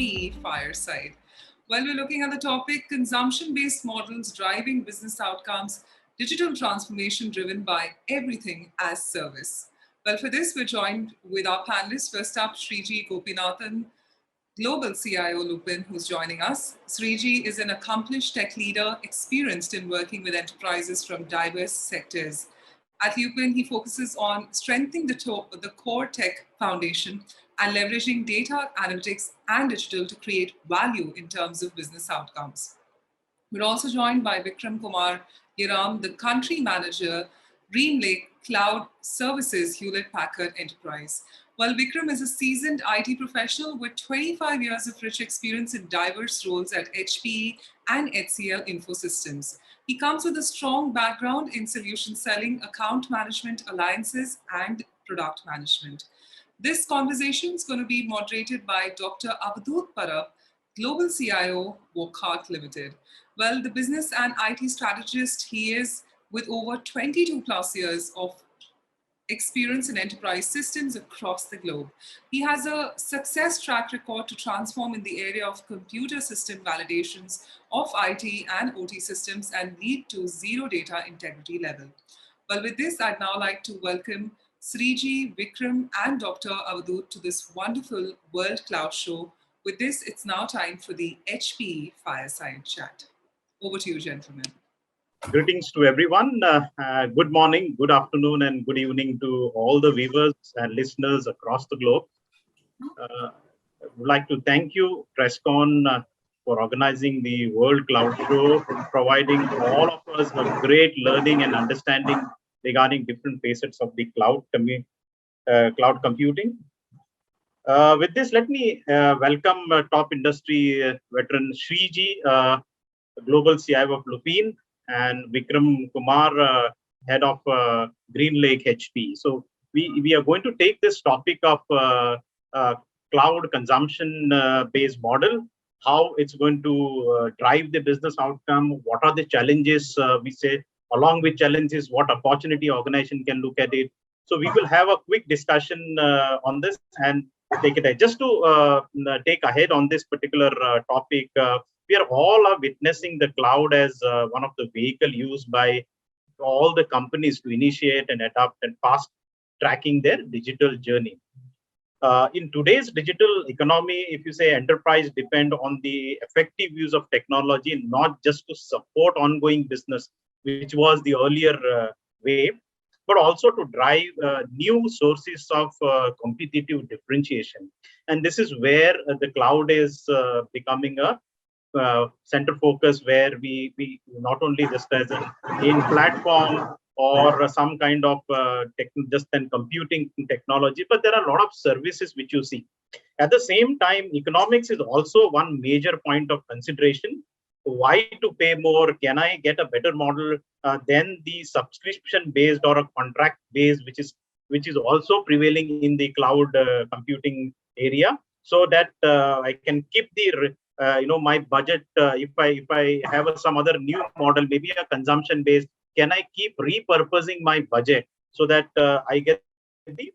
HPE Fireside. Well, we're looking at the topic consumption-based models driving business outcomes, digital transformation driven by everything as service. Well, for this, we're joined with our panelists. First up, Sreeji Gopinathan, Global CIO Lupin, who's joining us. Sreeji is an accomplished tech leader, experienced in working with enterprises from diverse sectors. At Lupin, he focuses on strengthening the core tech foundation and leveraging data analytics and digital to create value in terms of business outcomes. We're also joined by Vikram Kumar, Yerram, the country manager, Greenlake Cloud Services, Hewlett Packard Enterprise. Well, Vikram is a seasoned IT professional with 25 years of rich experience in diverse roles at HPE and HCL Infosystems. He comes with a strong background in solution selling, account management, alliances, and product management. This conversation is going to be moderated by Dr. Avadhut Parab, Global CIO, Wockhardt Limited. Well, the business and IT strategist he is, with over 22 plus years of experience in enterprise systems across the globe. He has a success track record to transform in the area of computer system validations of IT and OT systems and lead to zero data integrity level. Well, with this, I'd now like to welcome Sreeji, Vikram, and Dr. Avadhut to this wonderful World Cloud Show. With this, it's now time for the HPE Fireside Chat. Over to you, gentlemen. Greetings to everyone. Good morning, good afternoon, and good evening to all the viewers and listeners across the globe. I would like to thank you, Trescon, for organizing the World Cloud Show, providing all of us a great learning and understanding regarding different facets of the cloud computing. With this, let me welcome top industry veteran Sreeji, Global CIO of Lupin, and Vikram Kumar, head of Greenlake HP. So we are going to take this topic of cloud consumption based model, how it's going to drive the business outcome, what are the challenges we say, along with challenges, what opportunity organization can look at it. So we will have a quick discussion on this and take it ahead. Just to take ahead on this particular topic, we are all witnessing the cloud as one of the vehicle used by all the companies to initiate and adopt and fast tracking their digital journey. In today's digital economy, if you say enterprise depend on the effective use of technology, not just to support ongoing business, which was the earlier way, but also to drive new sources of competitive differentiation. And this is where the cloud is becoming a center focus, where we not only just as an in platform or some kind of just then computing technology, but there are a lot of services which you see. At the same time, economics is also one major point of consideration. Why to pay more? Can I get a better model than the subscription based or a contract based, which is also prevailing in the cloud computing area, so that I can keep the my budget. If I have some other new model, maybe a consumption based, can I keep repurposing my budget so that I get the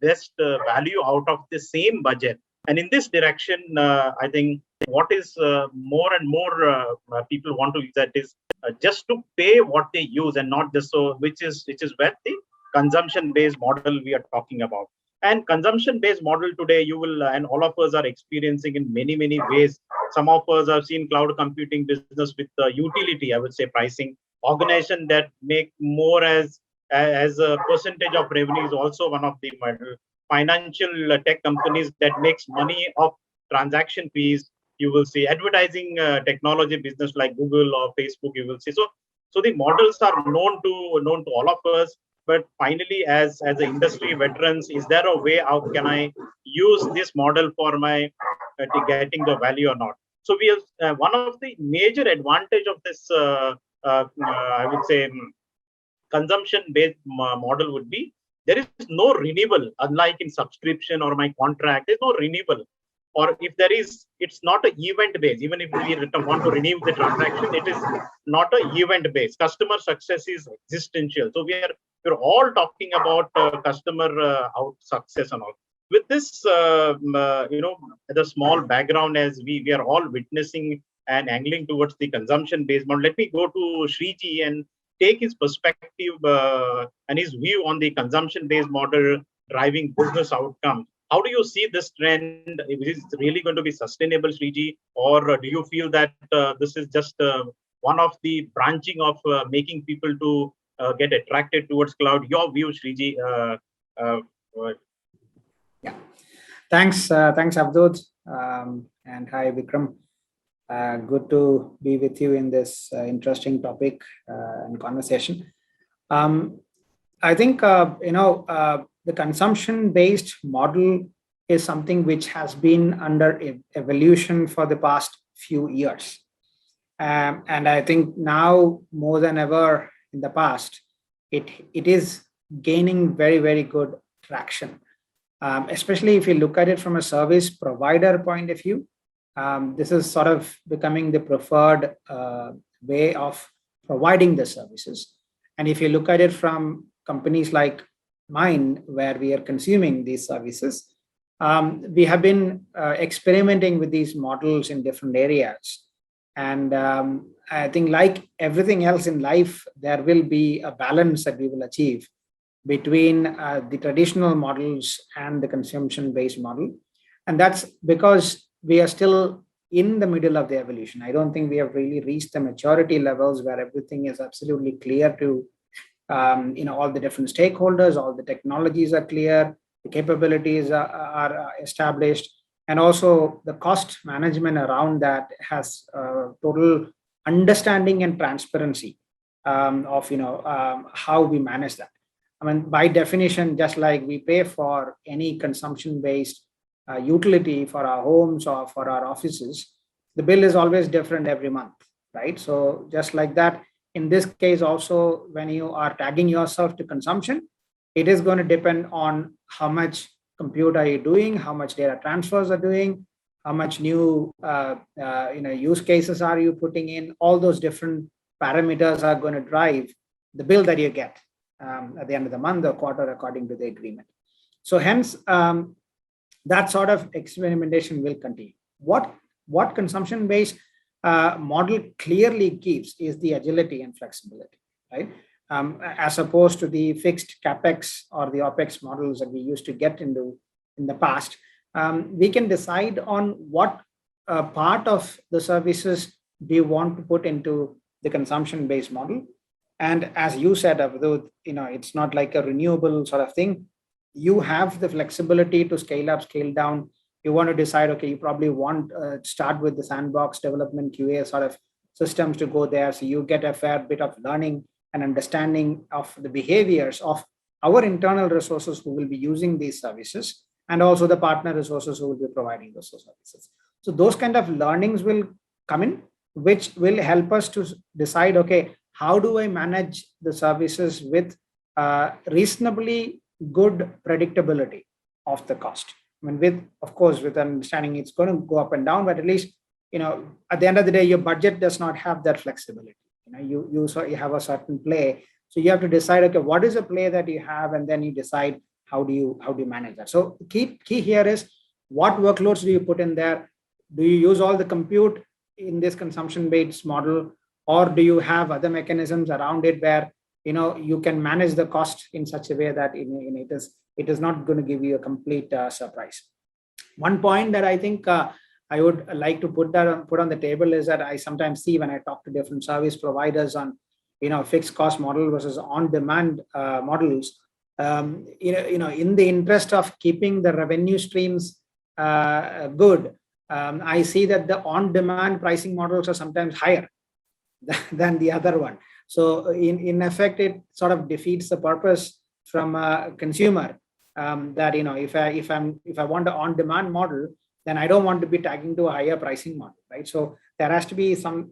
best value out of the same budget? And in this direction, I think what is more and more people want to use that is just to pay what they use, and not just so, which is where the consumption based model we are talking about. And consumption based model today, you will and all of us are experiencing in many ways. Some of us have seen cloud computing business with utility, I would say, pricing. Organization that make more as a percentage of revenue is also one of the model. Financial tech companies that makes money of transaction fees. You will see advertising technology business like Google or Facebook. You will see so the models are known to all of us. But finally, as the industry veterans, is there a way how can I use this model for my getting the value or not? So we have one of the major advantage of this, I would say, consumption-based model would be there is no renewal, unlike in subscription or my contract. There's no renewal, or if there is, it's not an event-based. Even if we want to renew the transaction, it is not an event-based. Customer success is existential. So we're all talking about customer out success and all. with this, the small background as we are all witnessing and angling towards the consumption-based model, let me go to Sreeji and take his perspective and his view on the consumption-based model driving business outcomes. How do you see this trend? Is it really going to be sustainable, Sreeji, or do you feel that this is just one of the branching of making people to get attracted towards cloud? Your view, Sreeji. Yeah, thanks, Avadhut, and hi, Vikram. Good to be with you in this interesting topic and conversation. I think the consumption-based model is something which has been under evolution for the past few years, and I think now more than ever in the past, it is gaining very, very good traction. Especially if you look at it from a service provider point of view, this is sort of becoming the preferred way of providing the services. And if you look at it from companies like mine, where we are consuming these services, we have been experimenting with these models in different areas. And I think like everything else in life, there will be a balance that we will achieve between the traditional models and the consumption-based model. And that's because we are still in the middle of the evolution. I don't think we have really reached the maturity levels where everything is absolutely clear to all the different stakeholders, all the technologies are clear, the capabilities are established, and also the cost management around that has total understanding and transparency of how we manage that. I mean, by definition, just like we pay for any consumption-based utility for our homes or for our offices, the bill is always different every month, right? So just like that, in this case also, when you are tagging yourself to consumption, it is going to depend on how much compute are you doing, how much data transfers are doing, how much new use cases are you putting in. All those different parameters are going to drive the bill that you get at the end of the month or quarter according to the agreement. So hence, that sort of experimentation will continue. What consumption-based model clearly gives is the agility and flexibility, right? As opposed to the fixed capex or the opex models that we used to get into in the past. We can decide on what part of the services we want to put into the consumption-based model. And as you said, Avadhut, it's not like a renewable sort of thing. You have the flexibility to scale up, scale down. You want to decide, okay, you probably want to start with the sandbox development QA sort of systems to go there. So you get a fair bit of learning and understanding of the behaviors of our internal resources who will be using these services, and also the partner resources who will be providing those services. So those kind of learnings will come in, which will help us to decide, okay, how do I manage the services with reasonably good predictability of the cost? I mean, of course, with understanding it's going to go up and down, but at least, at the end of the day, your budget does not have that flexibility. You have a certain play. So you have to decide, okay, what is a play that you have? And then you decide how do you manage that? So key here is what workloads do you put in there? Do you use all the compute in this consumption-based model, or do you have other mechanisms around it where you can manage the cost in such a way that it is not going to give you a complete surprise? One point that I think I would like to put on the table is that I sometimes see when I talk to different service providers on fixed cost model versus on-demand models. In the interest of keeping the revenue streams good, I see that the on-demand pricing models are sometimes higher than the other one. So in effect, it sort of defeats the purpose from a consumer that if I want an on-demand model, then I don't want to be tagging to a higher pricing model, right? So there has to be some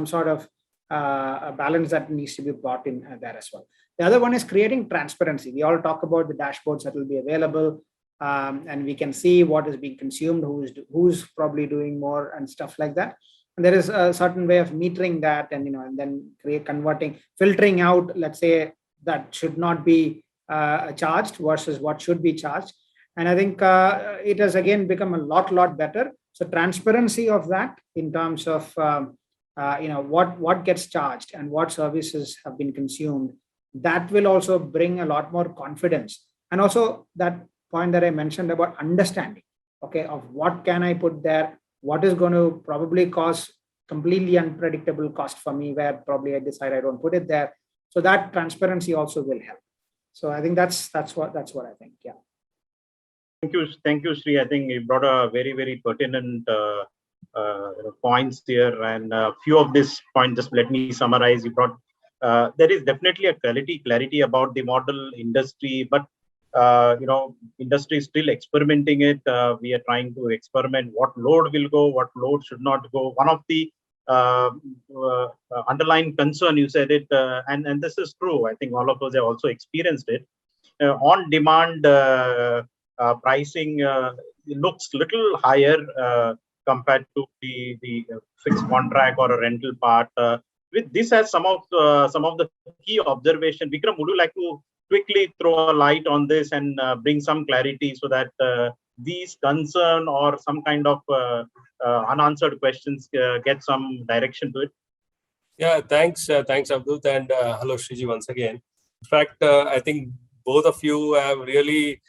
sort of a balance that needs to be brought in there as well. The other one is creating transparency. We all talk about the dashboards that will be available, and we can see what is being consumed, who's probably doing more and stuff like that. And there is a certain way of metering that, and and then filtering out, let's say, that should not be charged versus what should be charged. And I think it has again become a lot better. So transparency of that in terms of what gets charged and what services have been consumed, that will also bring a lot more confidence. And also that point that I mentioned about understanding, okay, of what can I put there, what is going to probably cause completely unpredictable cost for me, where probably I decide I don't put it there. So that transparency also will help. So I think that's what I think. Yeah. Thank you, Sri. I think you brought a very pertinent points here, and a few of these points, just let me summarize. You brought there is definitely a clarity about the model industry, but industry is still experimenting it. We are trying to experiment what load will go, what load should not go. One of the underlying concern, you said it, and this is true. I think all of us have also experienced it. On demand pricing looks little higher compared to the fixed contract or a rental part. With this as some of the key observation, Vikram, would you like to quickly throw a light on this and bring some clarity so that these concern or some kind of unanswered questions get some direction to it? Yeah, thanks, Avadhut, and hello, Sreeji, once again. In fact, I think both of you have really,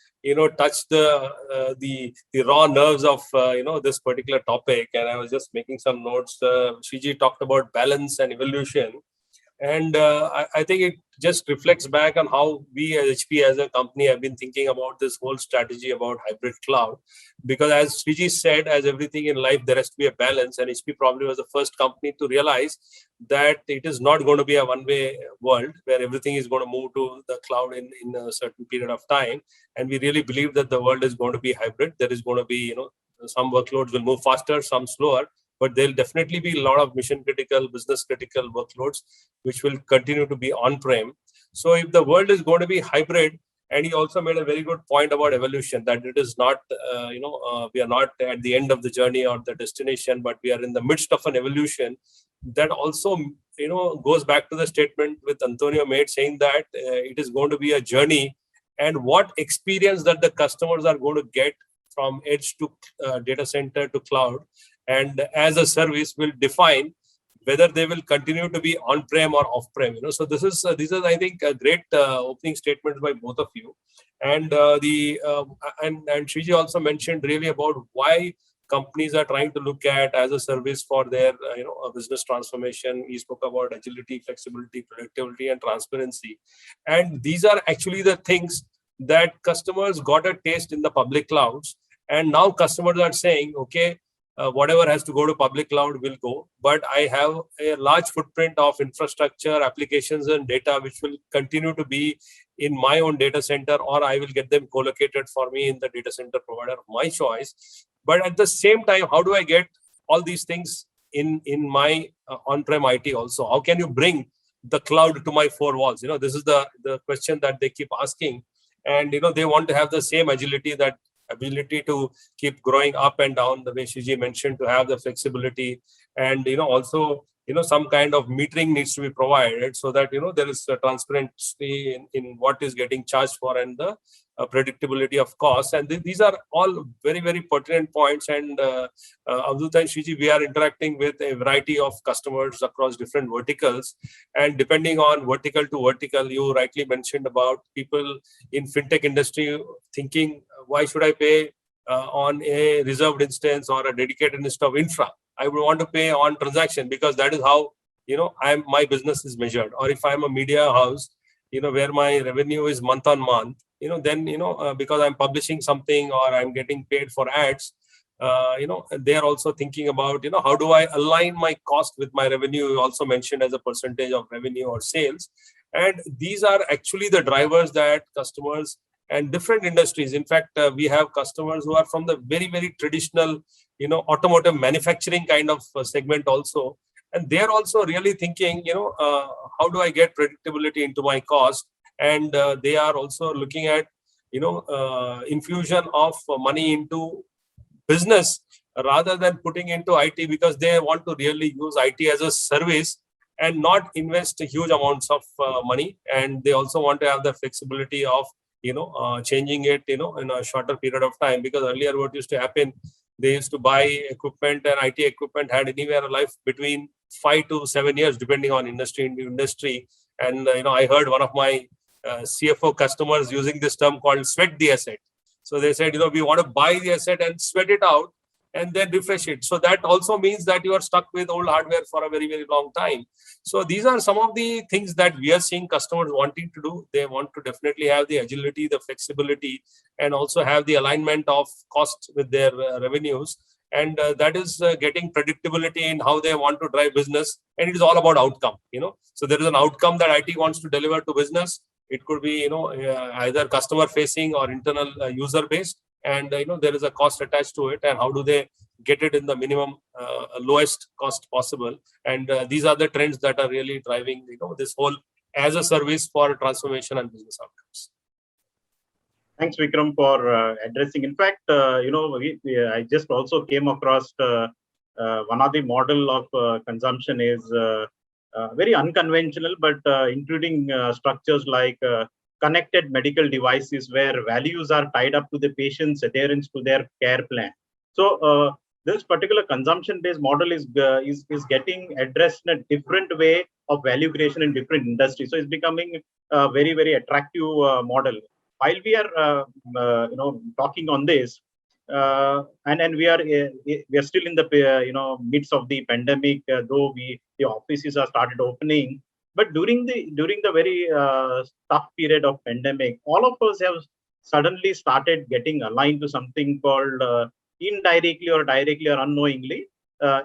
touched the raw nerves of this particular topic. And I was just making some notes. Sreeji talked about balance and evolution. And I think it just reflects back on how we as HP as a company have been thinking about this whole strategy about hybrid cloud. Because as Sreeji said, as everything in life, there has to be a balance. And HP probably was the first company to realize that it is not going to be a one-way world where everything is going to move to the cloud in a certain period of time. And we really believe that the world is going to be hybrid. There is going to be, some workloads will move faster, some slower. But there'll definitely be a lot of mission critical, business critical workloads, which will continue to be on-prem. So if the world is going to be hybrid, and he also made a very good point about evolution, that it is not, we are not at the end of the journey or the destination, but we are in the midst of an evolution. That also, goes back to the statement with Antonio made, saying that it is going to be a journey, and what experience that the customers are going to get from edge to data center to cloud, and as a service will define whether they will continue to be on-prem or off-prem. So this is I think a great opening statement by both of you, and and Sreeji also mentioned really about why companies are trying to look at as a service for their business transformation. He spoke about agility, flexibility, productivity, and transparency, and these are actually the things that customers got a taste in the public clouds, and now customers are saying, okay, whatever has to go to public cloud will go, but I have a large footprint of infrastructure, applications, and data which will continue to be in my own data center, or I will get them co-located for me in the data center provider of my choice. But at the same time, how do I get all these things in my on-prem IT also? How can you bring the cloud to my four walls? This is the question that they keep asking, and they want to have the same agility, that ability to keep growing up and down, the way Sreeji mentioned, to have the flexibility, and also some kind of metering needs to be provided, so that there is a transparency in what is getting charged for, and the predictability of cost. And these are all very pertinent points. And Avadhut and Sreeji, we are interacting with a variety of customers across different verticals, and depending on vertical to vertical, you rightly mentioned about people in fintech industry thinking, why should I pay on a reserved instance or a dedicated instance of infra? I would want to pay on transaction, because that is how my business is measured. Or if I'm a media house, where my revenue is month on month, then because I'm publishing something or I'm getting paid for ads, they are also thinking about how do I align my cost with my revenue. You also mentioned as a percentage of revenue or sales, and these are actually the drivers that customers and different industries. In fact, we have customers who are from the very traditional, automotive manufacturing kind of segment also, and they're also really thinking, how do I get predictability into my cost? And they are also looking at, infusion of money into business rather than putting into IT, because they want to really use IT as a service and not invest huge amounts of money. And they also want to have the flexibility of changing it, in a shorter period of time. Because earlier what used to happen, they used to buy equipment, and IT equipment had anywhere a life between 5 to 7 years, depending on industry to industry. And, I heard one of my CFO customers using this term called sweat the asset. So they said, we want to buy the asset and sweat it out and then refresh it. So that also means that you are stuck with old hardware for a very, very long time. So these are some of the things that we are seeing customers wanting to do. They want to definitely have the agility, the flexibility, and also have the alignment of cost with their revenues. And that is getting predictability in how they want to drive business. And it is all about outcome, So there is an outcome that IT wants to deliver to business. It could be, either customer facing or internal user based. And there is a cost attached to it, and how do they get it in the minimum lowest cost possible. And these are the trends that are really driving this whole as a service for transformation and business outcomes. Thanks, Vikram, for addressing. In fact, I just also came across one of the model of consumption is very unconventional, but including structures like connected medical devices where values are tied up to the patient's adherence to their care plan. So this particular consumption-based model is getting addressed in a different way of value creation in different industries. So it's becoming a very, very attractive model. While we are talking on this, and we are still in the midst of the pandemic, though the offices are started opening. But during the very tough period of pandemic, all of us have suddenly started getting aligned to something called indirectly or directly or unknowingly,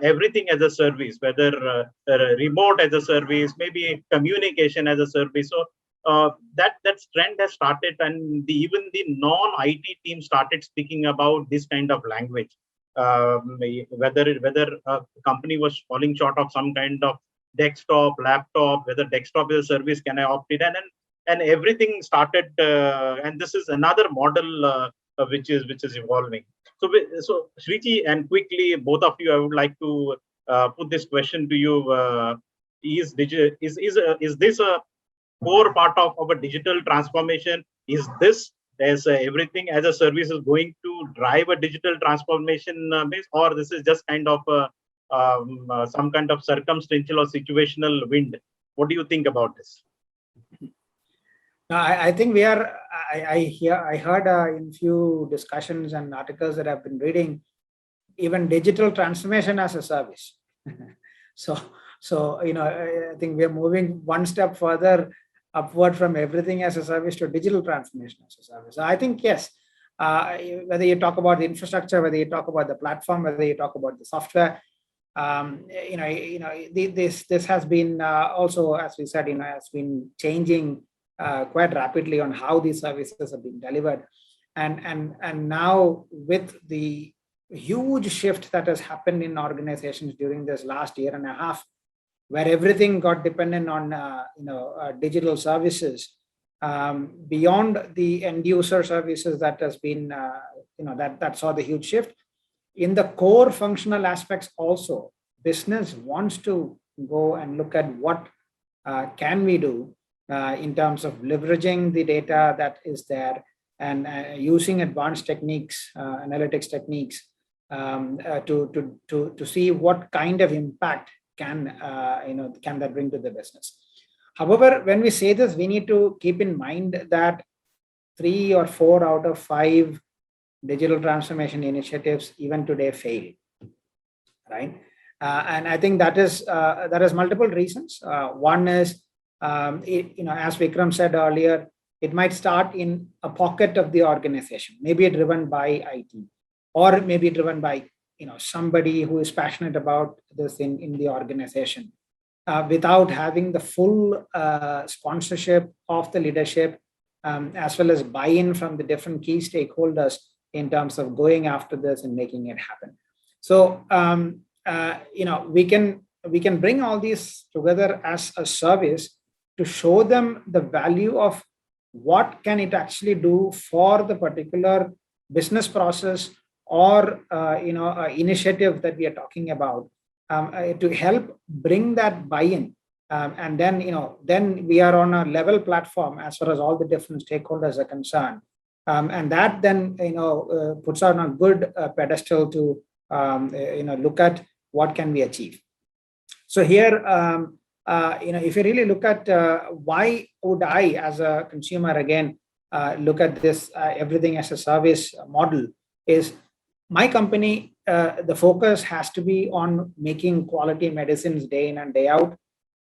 everything as a service, whether remote as a service, maybe communication as a service. So that trend has started, and even the non-IT team started speaking about this kind of language. Whether a company was falling short of some kind of desktop, laptop, whether desktop is a service, can I opt it? And everything started, and this is another model which is evolving. So Sreeji, and quickly, both of you, I would like to put this question to you: Is this a core part of a digital transformation? Is this as everything as a service is going to drive a digital transformation base, or this is just kind of some kind of circumstantial or situational wind? What do you think about this? No, I think we are. I heard in few discussions and articles that I've been reading, even digital transformation as a service. So I think we are moving one step further upward from everything as a service to digital transformation as a service. So I think yes, whether you talk about the infrastructure, whether you talk about the platform, whether you talk about the software, this has been also, as we said, has been changing quite rapidly on how these services are being delivered, and now with the huge shift that has happened in organizations during this last year and a half, where everything got dependent on digital services, beyond the end user services that has been that saw the huge shift in the core functional aspects. Also, business wants to go and look at what can we do in terms of leveraging the data that is there and using advanced techniques, analytics techniques, to see what kind of impact can that bring to the business. However, when we say this, we need to keep in mind that 3 or 4 out of 5 digital transformation initiatives even today fail, right? And I think that is multiple reasons. One is, as Vikram said earlier, it might start in a pocket of the organization, maybe driven by IT, or maybe driven by somebody who is passionate about this in the organization, without having the full sponsorship of the leadership, as well as buy-in from the different key stakeholders in terms of going after this and making it happen. So we can bring all these together as a service to show them the value of what can it actually do for the particular business process or initiative that we are talking about, to help bring that buy-in and then then we are on a level platform as far as all the different stakeholders are concerned, and that then puts on a good pedestal to look at what can we achieve. So here, if you really look at why would I, as a consumer, again look at this everything as a service model, is my company, the focus has to be on making quality medicines day in and day out,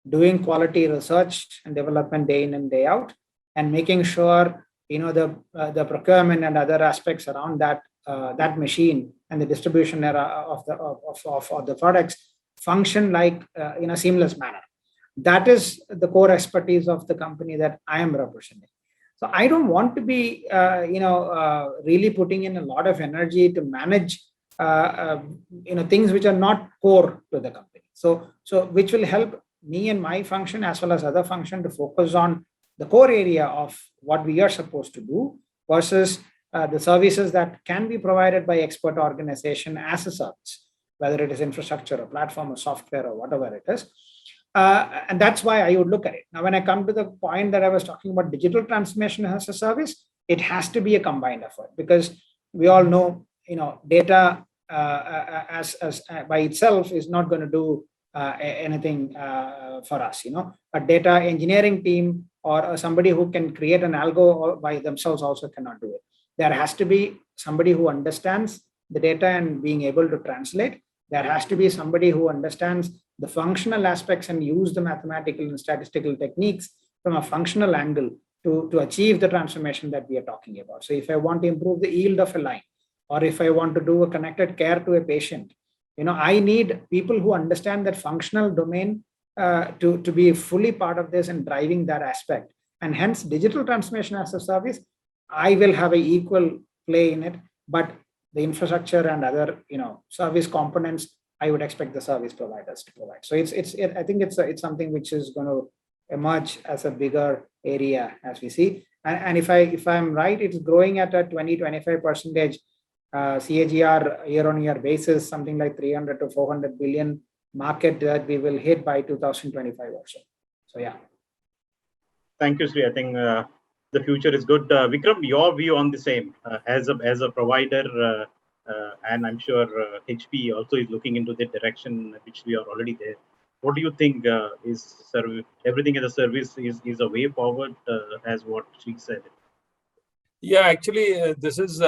doing quality research and development day in and day out, and making sure the procurement and other aspects around that machine and the distribution of the products function like in a seamless manner. That is the core expertise of the company that I am representing. So I don't want to be really putting in a lot of energy to manage things which are not core to the company. So which will help me and my function as well as other function to focus on the core area of what we are supposed to do versus the services that can be provided by expert organization as a service, whether it is infrastructure or platform or software or whatever it is. And that's why I would look at it. Now, when I come to the point that I was talking about digital transformation as a service, it has to be a combined effort, because we all know, data as by itself is not going to do anything for us. A data engineering team or somebody who can create an algo by themselves also cannot do it. There has to be somebody who understands the data and being able to translate. There has to be somebody who understands the functional aspects and use the mathematical and statistical techniques from a functional angle to achieve the transformation that we are talking about. So if I want to improve the yield of a line, or if I want to do a connected care to a patient, I need people who understand that functional domain to be fully part of this and driving that aspect. And hence, digital transformation as a service, I will have an equal play in it, but the infrastructure and other service components, I would expect the service providers to provide. So I think it's something which is going to emerge as a bigger area as we see. And if I'm right, it's growing at a 20-25% CAGR year-on-year basis, something like 300 to 400 billion market that we will hit by 2025 or so. So yeah. Thank you, Sri. I think the future is good. Vikram, your view on the same as a provider, and I'm sure HP also is looking into the direction which we are already there. What do you think is everything as a service is a way forward, as what she said? Yeah, actually, this is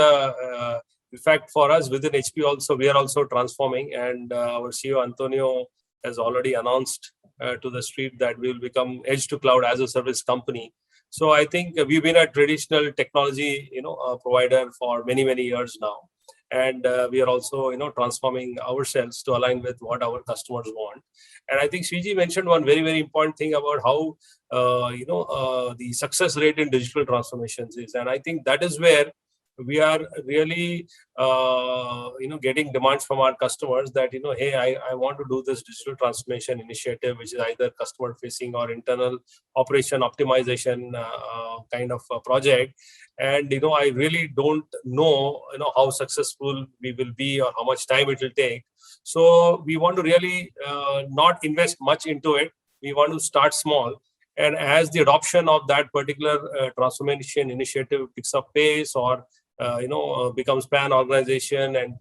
in fact for us within HP also, we are also transforming, and our CEO Antonio has already announced to the street that we will become edge to cloud as a service company. So I think we've been a traditional technology provider for many years now, and we are also transforming ourselves to align with what our customers want. And I think Sreeji mentioned one very important thing about how the success rate in digital transformations is, and I think that is where we are really getting demands from our customers that hey, I want to do this digital transformation initiative, which is either customer facing or internal operation optimization kind of a project, and I really don't know how successful we will be or how much time it will take. So we want to really not invest much into it. We want to start small, and as the adoption of that particular transformation initiative picks up pace or becomes pan organization and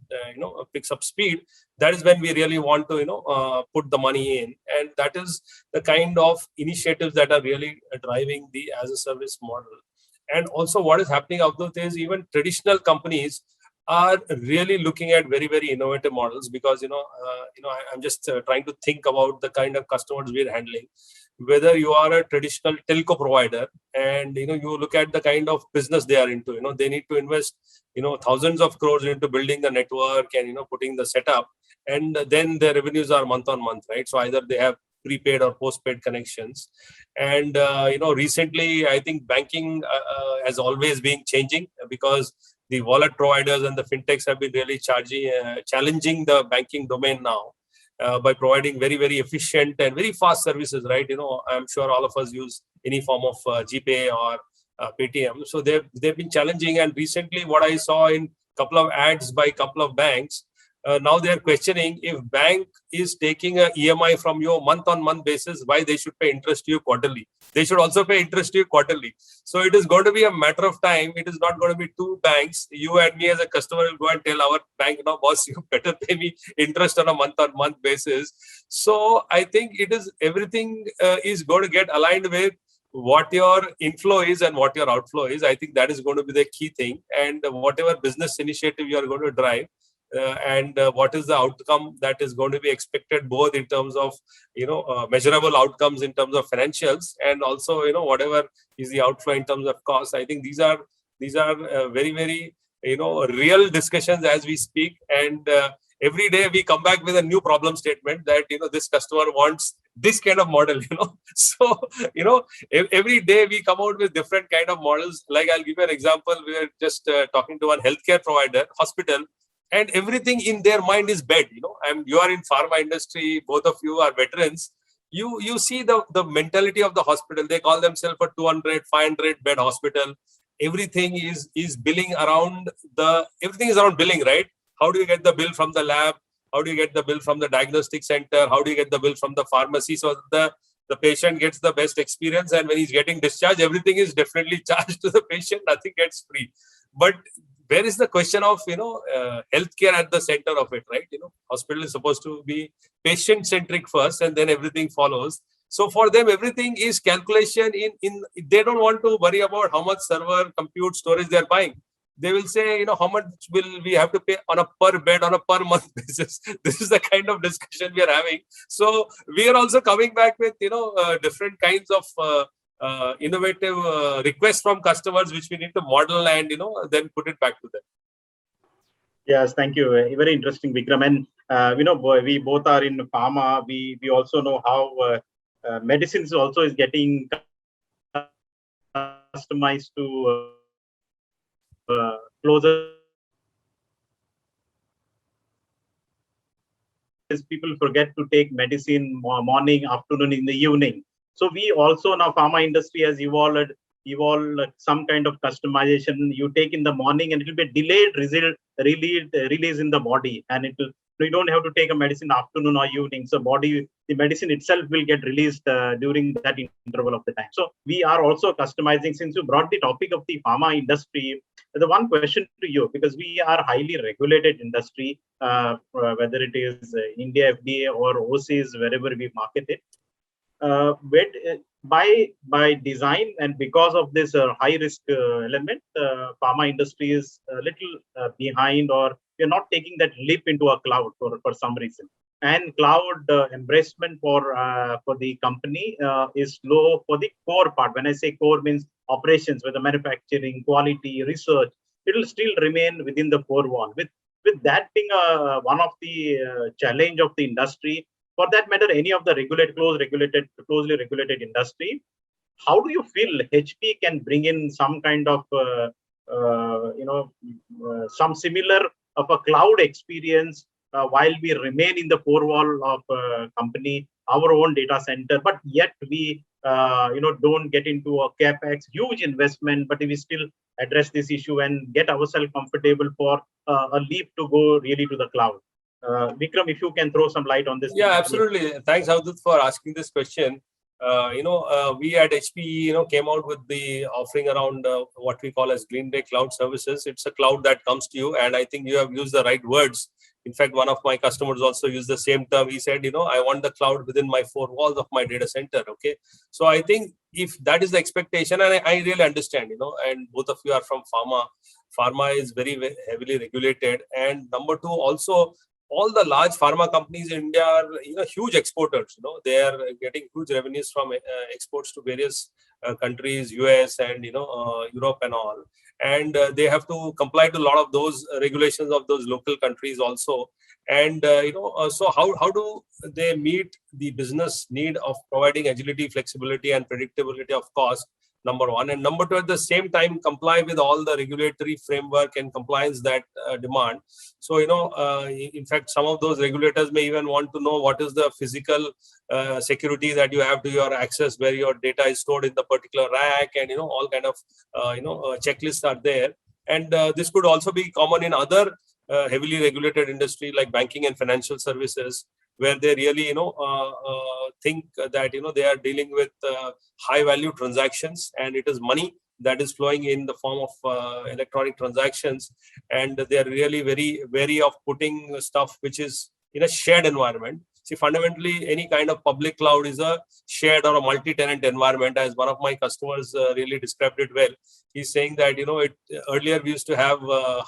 picks up speed, that is when we really want to put the money in, and that is the kind of initiatives that are really driving the as a service model. And also what is happening out there is even traditional companies are really looking at very innovative models, because I'm just trying to think about the kind of customers we're handling. Whether you are a traditional telco provider and you look at the kind of business they are into, they need to invest thousands of crores into building the network and putting the setup, and then their revenues are month on month, right? So either they have prepaid or postpaid connections, and recently I think banking has always been changing, because the wallet providers and the fintechs have been really challenging the banking domain now. By providing very efficient and very fast services, right? I'm sure all of us use any form of GPay or Paytm. So they've been challenging. And recently, what I saw in couple of ads by couple of banks, now they are questioning if bank is taking a EMI from you month-on-month basis, why they should pay interest to you quarterly. They should also pay interest to you quarterly. So it is going to be a matter of time. It is not going to be two banks. You and me as a customer will go and tell our bank, no, boss, you better pay me interest on a month-on-month basis. So I think it is everything is going to get aligned with what your inflow is and what your outflow is. I think that is going to be the key thing. And whatever business initiative you are going to drive, and what is the outcome that is going to be expected, both in terms of measurable outcomes in terms of financials, and also whatever is the outflow in terms of cost. I think these are very, very real discussions as we speak, and every day we come back with a new problem statement that this customer wants this kind of model. So every day we come out with different kind of models. Like, I'll give you an example. We were just talking to one healthcare provider, hospital, and everything in their mind is bed. And you are in pharma industry, both of you are veterans. You see the mentality of the hospital. They call themselves a 200, 500 bed hospital. Everything is billing around everything is around billing, right? How do you get the bill from the lab? How do you get the bill from the diagnostic center? How do you get the bill from the pharmacy? So the patient gets the best experience, and when he's getting discharged, everything is definitely charged to the patient. Nothing gets free. But where is the question of healthcare at the center of it, right? Hospital is supposed to be patient centric first, and then everything follows. So for them, everything is calculation. They don't want to worry about how much server, compute, storage they are buying. They will say, how much will we have to pay on a per bed, on a per month basis. This is the kind of discussion we are having. So we are also coming back with, different kinds of innovative requests from customers, which we need to model and, then put it back to them. Yes, thank you. Very interesting, Vikram. And, we both are in pharma. We also know how medicines also is getting customized to closer. People forget to take medicine morning, afternoon, in the evening. So we also now pharma industry has evolved some kind of customization. You take in the morning and it will be delayed release in the body, and you don't have to take a medicine afternoon or evening. So the medicine itself will get released during that interval of the time. So we are also customizing. Since you brought the topic of the pharma industry, the one question to you, because we are highly regulated industry, whether it is India FDA or overseas, wherever we market it. By design and because of this high risk element, pharma industry is a little behind, or we're not taking that leap into a cloud for some reason. And cloud embracement for the company is slow for the core part. When I say core, means operations, whether manufacturing, quality, research, it will still remain within the four wall. With that being one of the challenge of the industry, for that matter, any of the closely regulated industry, how do you feel HP can bring in some kind of, some similar of a cloud experience while we remain in the four wall of company, our own data center, but yet we, don't get into a capex, huge investment, but we still address this issue and get ourselves comfortable for a leap to go really to the cloud. Vikram, if you can throw some light on this. Yeah, absolutely. Thanks, Avadhut, for asking this question. We at HP, came out with the offering around what we call as Greenlake Cloud Services. It's a cloud that comes to you, and I think you have used the right words. In fact, one of my customers also used the same term. He said, I want the cloud within my four walls of my data center. Okay. So I think if that is the expectation, and I really understand, and both of you are from pharma. Pharma is very, very heavily regulated. And number two, also, all the large pharma companies in India are, huge exporters. They are getting huge revenues from exports to various countries, US and Europe and all. And they have to comply to a lot of those regulations of those local countries also. And so how do they meet the business need of providing agility, flexibility, and predictability of cost? Number one. And number two, at the same time, comply with all the regulatory framework and compliance that demand. So, in fact, some of those regulators may even want to know what is the physical security that you have to your access, where your data is stored in the particular rack, and, all kind of, checklists are there. And this could also be common in other heavily regulated industry like banking and financial services, where they really, think that, they are dealing with high value transactions, and it is money that is flowing in the form of electronic transactions. And they are really very wary of putting stuff which is in a shared environment. See, fundamentally, any kind of public cloud is a shared or a multi-tenant environment, as one of my customers really described it well. He's saying that, earlier we used to have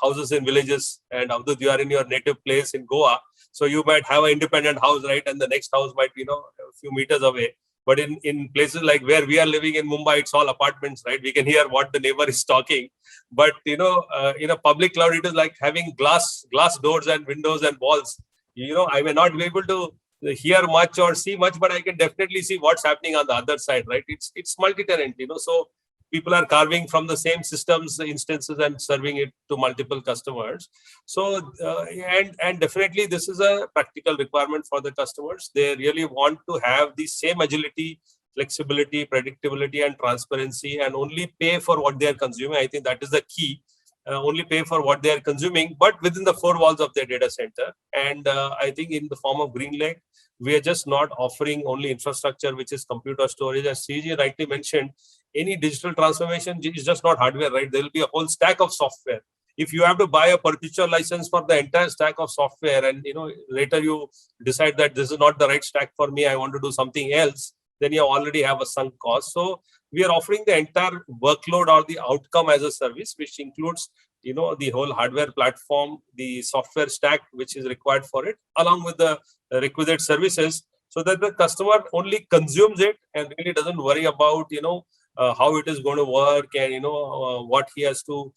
houses in villages, and Avadhut, you are in your native place in Goa, so you might have an independent house, right? And the next house might be, a few meters away. But in places like where we are living in Mumbai, it's all apartments, right? We can hear what the neighbor is talking. But, in a public cloud, it is like having glass doors and windows and walls. I may not be able to hear much or see much, but I can definitely see what's happening on the other side, right? It's multi-tenant, so people are carving from the same systems instances and serving it to multiple customers. So and definitely this is a practical requirement for the customers. They really want to have the same agility, flexibility, predictability, and transparency, and only pay for what they are consuming. I think that is the key. Only pay for what they are consuming, but within the four walls of their data center. And I think in the form of Greenlake, we are just not offering only infrastructure, which is computer storage. As Sreeji rightly mentioned, any digital transformation is just not hardware, right? There will be a whole stack of software. If you have to buy a perpetual license for the entire stack of software, and later you decide that this is not the right stack for me, I want to do something else, then you already have a sunk cost. So we are offering the entire workload or the outcome as a service, which includes the whole hardware platform, the software stack which is required for it, along with the requisite services, so that the customer only consumes it and really doesn't worry about how it is going to work and what he has to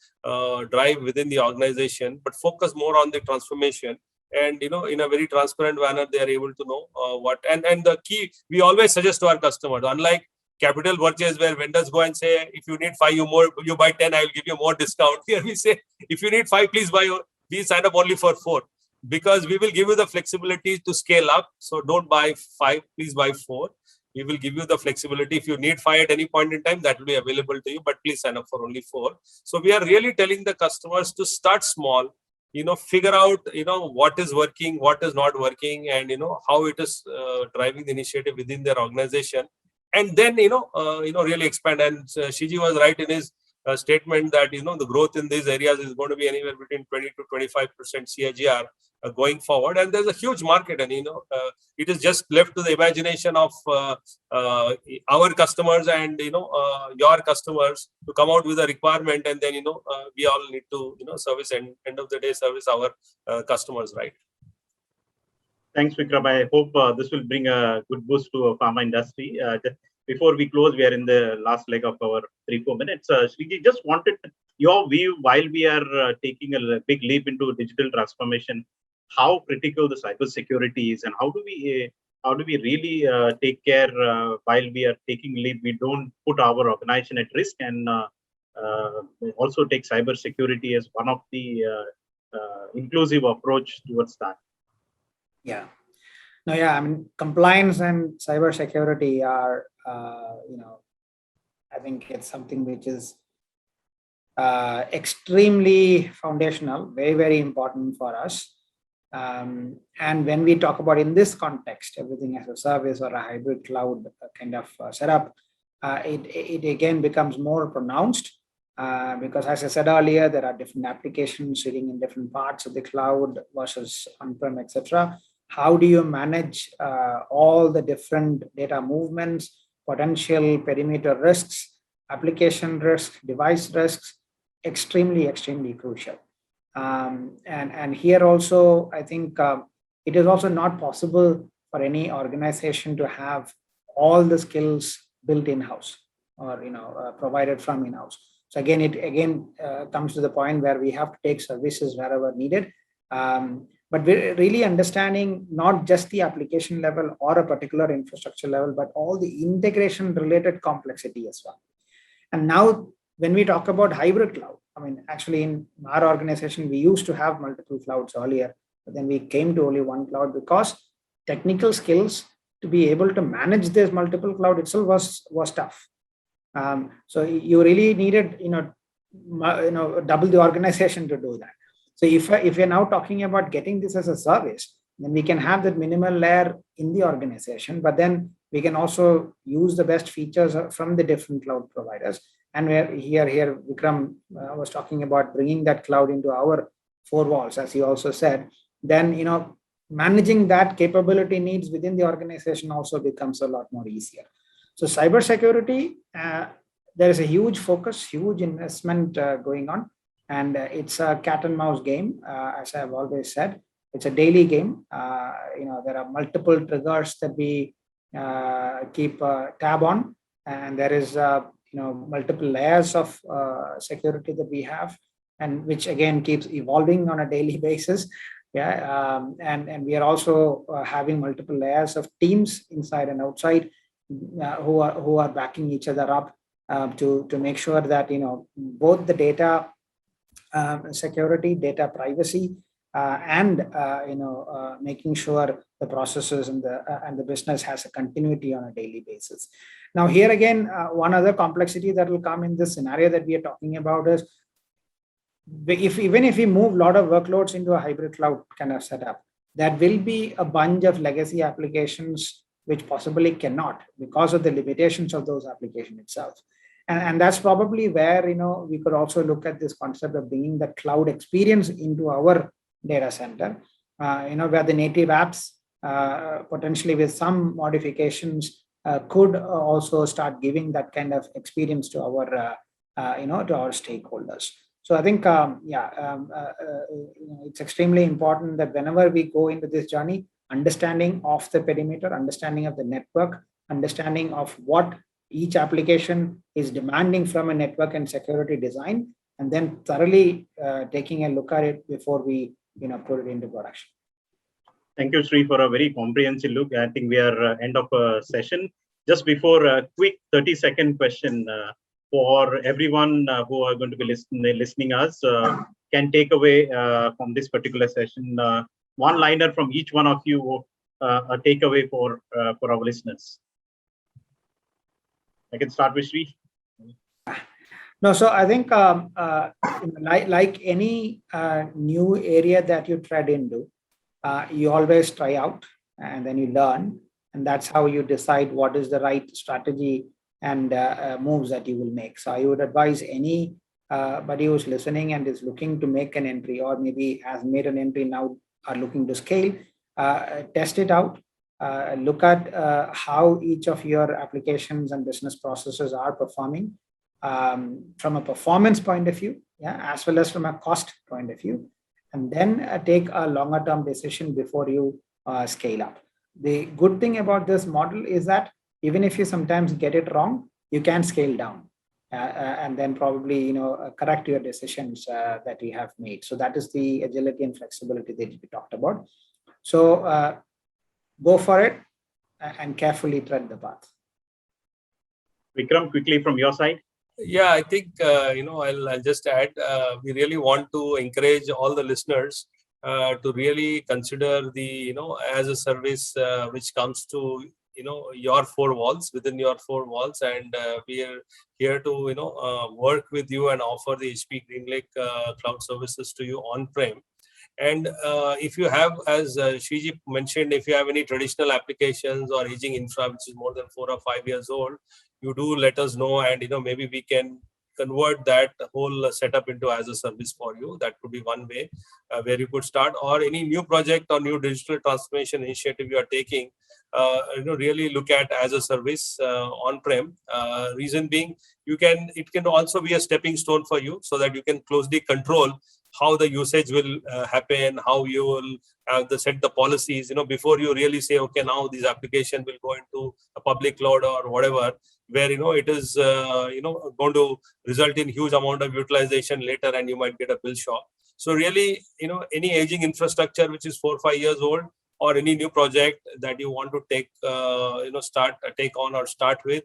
drive within the organization, but focus more on the transformation. And in a very transparent manner, they are able to know what. And the key, we always suggest to our customers, unlike capital purchase where vendors go and say, if you need 5, you buy 10, I will give you more discount. Here we say, if you need 5, please buy. Please sign up only for 4, because we will give you the flexibility to scale up. So don't buy 5, please buy 4. We will give you the flexibility. If you need 5 at any point in time, that will be available to you, but please sign up for only 4. So we are really telling the customers to start small, figure out, what is working, what is not working, and, how it is driving the initiative within their organization. And then, really expand. And Sreeji was right in his statement that, the growth in these areas is going to be anywhere between 20 to 25% CAGR going forward. And there's a huge market, and, it is just left to the imagination of our customers and, your customers to come out with a requirement. And then, we all need to, service and end of the day, service our customers, right? Thanks, Vikram. I hope this will bring a good boost to pharma industry. Before we close, we are in the last leg of our 3-4 minutes. Sreeji, just wanted your view while we are taking a big leap into digital transformation. How critical the cybersecurity is, and how do we really take care while we are taking leap? We don't put our organization at risk, and also take cybersecurity as one of the inclusive approach towards that. Yeah. No, yeah, I mean, compliance and cybersecurity are, I think it's something which is extremely foundational, very, very important for us. And when we talk about in this context, everything as a service or a hybrid cloud kind of setup, it again becomes more pronounced because, as I said earlier, there are different applications sitting in different parts of the cloud versus on-prem, etc. How do you manage all the different data movements, potential perimeter risks, application risks, device risks? Extremely, extremely crucial. And here also, I think it is also not possible for any organization to have all the skills built in-house or provided from in-house. So again, it comes to the point where we have to take services wherever needed. But we're really understanding not just the application level or a particular infrastructure level, but all the integration related complexity as well. And now when we talk about hybrid cloud, I mean, actually in our organization, we used to have multiple clouds earlier, but then we came to only one cloud because technical skills to be able to manage this multiple cloud itself was tough. So you really needed, double the organization to do that. So if we're now talking about getting this as a service, then we can have that minimal layer in the organization, but then we can also use the best features from the different cloud providers. And where here Vikram was talking about bringing that cloud into our four walls, as he also said, then managing that capability needs within the organization also becomes a lot more easier. So cybersecurity, there is a huge focus, huge investment going on, and it's a cat and mouse game, as I've always said. It's a daily game. There are multiple triggers that we keep a tab on, and there is multiple layers of security that we have, and which again keeps evolving on a daily basis. And we are also having multiple layers of teams inside and outside who are backing each other up to make sure that both the data security, data privacy, and making sure the processes and the business has a continuity on a daily basis. Now, here again, one other complexity that will come in this scenario that we are talking about is even if we move a lot of workloads into a hybrid cloud kind of setup, there will be a bunch of legacy applications which possibly cannot because of the limitations of those applications itself. And that's probably where we could also look at this concept of bringing the cloud experience into our data center, where the native apps potentially with some modifications could also start giving that kind of experience to our to our stakeholders. So I think it's extremely important that whenever we go into this journey, understanding of the perimeter, understanding of the network, understanding of what each application is demanding from a network and security design, and then thoroughly taking a look at it before we put it into production. Thank you, Sri, for a very comprehensive look. I think we are end of a session. Just before a quick 30-second question for everyone who are going to be listening us, can take away from this particular session one liner from each one of you, a takeaway for our listeners. I can start with Sri. No, so I think like any new area that you tread into, you always try out and then you learn, and that's how you decide what is the right strategy and moves that you will make. So I would advise anybody who's listening and is looking to make an entry, or maybe has made an entry now are looking to scale, test it out. Look at how each of your applications and business processes are performing from a performance point of view, as well as from a cost point of view, and then take a longer term decision before you scale up. The good thing about this model is that even if you sometimes get it wrong, you can scale down and then probably correct your decisions that you have made. So that is the agility and flexibility that we talked about. So go for it and carefully tread the path. Vikram, quickly from your side. Yeah, I think I'll just add. We really want to encourage all the listeners to really consider the as a service which comes to your four walls, within your four walls, and we are here to work with you and offer the HP Greenlake cloud services to you on-prem. And if you have, as Sreeji mentioned, if you have any traditional applications or aging infra which is more than 4 or 5 years old, you do let us know, and maybe we can convert that whole setup into as a service for you. That could be one way where you could start, or any new project or new digital transformation initiative you are taking. Really look at as a service on-prem. Reason being, it can also be a stepping stone for you, so that you can closely control how the usage will happen, how you will set the policies, before you really say, okay, now this application will go into a public cloud or whatever, where, it is, going to result in huge amount of utilization later, and you might get a bill shock. So really, any aging infrastructure which is 4 or 5 years old, or any new project that you want to take on or start with,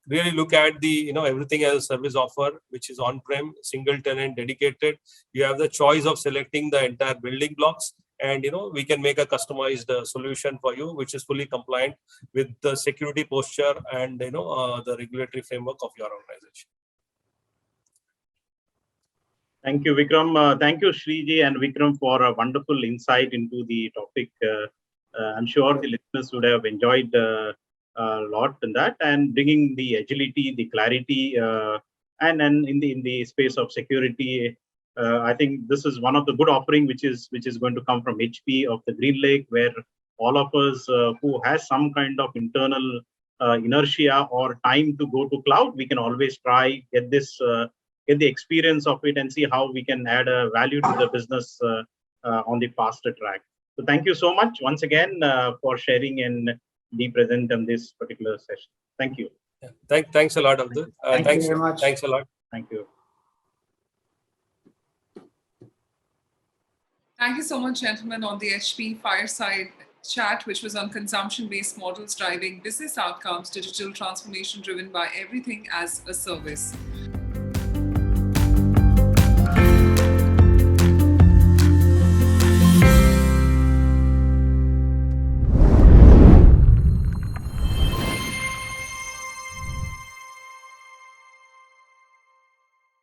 really look at the everything as a service offer, which is on-prem, single tenant, dedicated. You have the choice of selecting the entire building blocks, and we can make a customized solution for you, which is fully compliant with the security posture and the regulatory framework of your organization. Thank you, Vikram. Thank you, Sreeji and Vikram, for a wonderful insight into the topic. I'm sure the listeners would have enjoyed a lot in that, and bringing the agility, the clarity, and in the space of security. I think this is one of the good offering which is going to come from HP of the Greenlake, where all of us who has some kind of internal inertia or time to go to cloud, we can always try get the experience of it and see how we can add a value to the business on the faster track. So thank you so much once again for sharing and be present in this particular session. Thank you. Yeah. Thanks a lot, Avadhut. Thank you very much. Thanks a lot. Thank you. Thank you so much, gentlemen, on the HP Fireside chat, which was on consumption-based models driving business outcomes, digital transformation driven by everything as a service.